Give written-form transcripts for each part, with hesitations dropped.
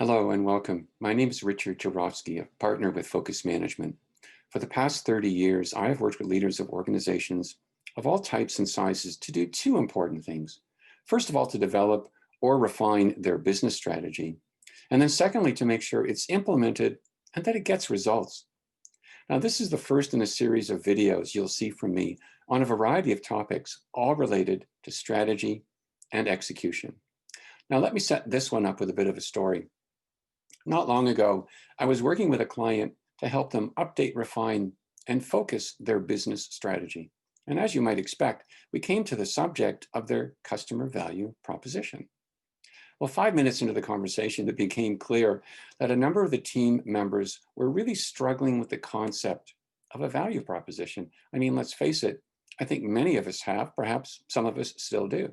Hello and welcome. My name is Richard Jarofsky, a partner with Focus Management. For the past 30 years, I have worked with leaders of organizations of all types and sizes to do two important things. First of all, to develop or refine their business strategy. And then secondly, to make sure it's implemented and that it gets results. Now, this is the first in a series of videos you'll see from me on a variety of topics, all related to strategy and execution. Now, let me set this one up with a bit of a story. Not long ago, I was working with a client to help them update, refine, and focus their business strategy. And as you might expect, we came to the subject of their customer value proposition. Well, 5 minutes into the conversation, it became clear that a number of the team members were really struggling with the concept of a value proposition. I mean, let's face it, I think many of us have, perhaps some of us still do.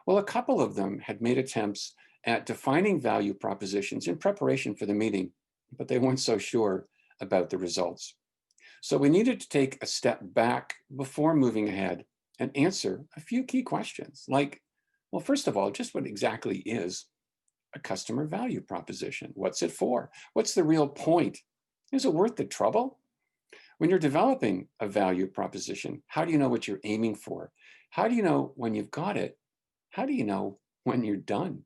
Well, a couple of them had made attempts at defining value propositions in preparation for the meeting, but they weren't so sure about the results. So we needed to take a step back before moving ahead and answer a few key questions like, well, first of all, just what exactly is a customer value proposition? What's it for? What's the real point? Is it worth the trouble? When you're developing a value proposition, how do you know what you're aiming for? How do you know when you've got it? How do you know when you're done?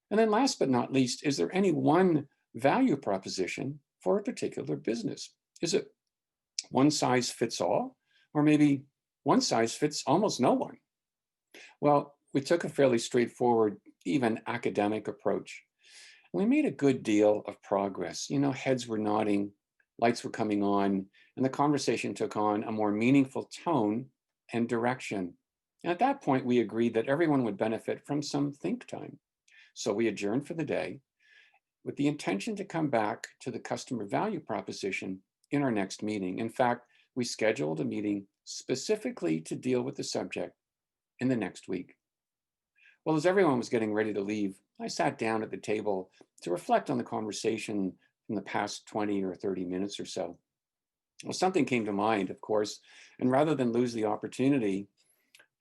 And then last but not least, is there any one value proposition for a particular business? Is it one size fits all? Or maybe one size fits almost no one? Well, we took a fairly straightforward, even academic approach. We made a good deal of progress. You know, heads were nodding, lights were coming on, and the conversation took on a more meaningful tone and direction. And at that point, we agreed that everyone would benefit from some think time. So we adjourned for the day with the intention to come back to the customer value proposition in our next meeting. In fact, we scheduled a meeting specifically to deal with the subject in the next week. Well, as everyone was getting ready to leave, I sat down at the table to reflect on the conversation from the past 20 or 30 minutes or so. Well, something came to mind, of course, and rather than lose the opportunity,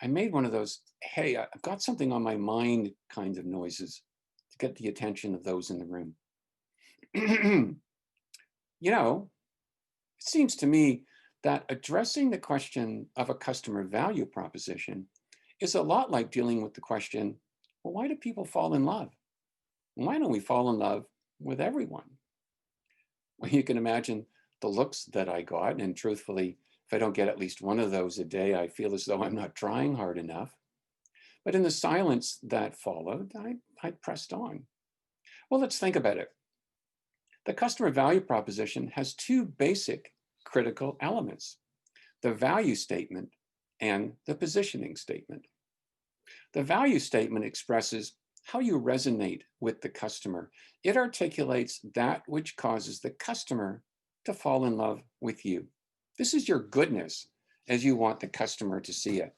I made one of those, hey, I've got something on my mind kinds of noises to get the attention of those in the room. You know, it seems to me that addressing the question of a customer value proposition is a lot like dealing with the question, well, why do people fall in love? Why don't we fall in love with everyone? Well, you can imagine the looks that I got, and truthfully, if I don't get at least one of those a day, I feel as though I'm not trying hard enough. But in the silence that followed, I pressed on. Well, let's think about it. The customer value proposition has two basic critical elements, the value statement and the positioning statement. The value statement expresses how you resonate with the customer. It articulates that which causes the customer to fall in love with you. This is your goodness as you want the customer to see it.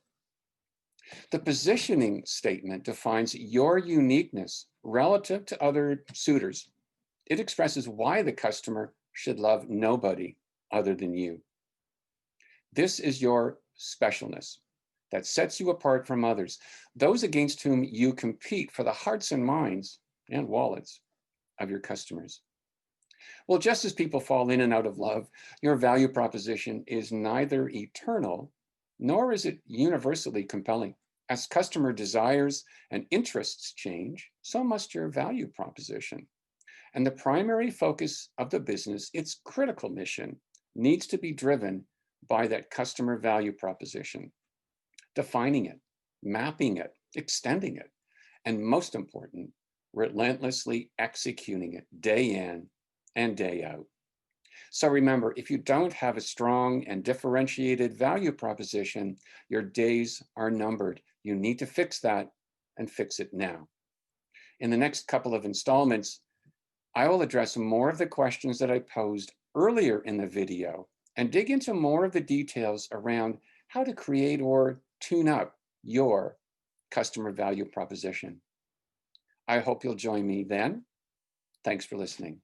The positioning statement defines your uniqueness relative to other suitors. It expresses why the customer should love nobody other than you. This is your specialness that sets you apart from others, those against whom you compete for the hearts and minds and wallets of your customers. Well, just as people fall in and out of love, your value proposition is neither eternal nor is it universally compelling. As customer desires and interests change, so must your value proposition. And the primary focus of the business, its critical mission, needs to be driven by that customer value proposition, defining it, mapping it, extending it, and most important, relentlessly executing it day in and day out. So remember, if you don't have a strong and differentiated value proposition, your days are numbered. You need to fix that and fix it now. In the next couple of installments, I will address more of the questions that I posed earlier in the video and dig into more of the details around how to create or tune up your customer value proposition. I hope you'll join me then. Thanks for listening.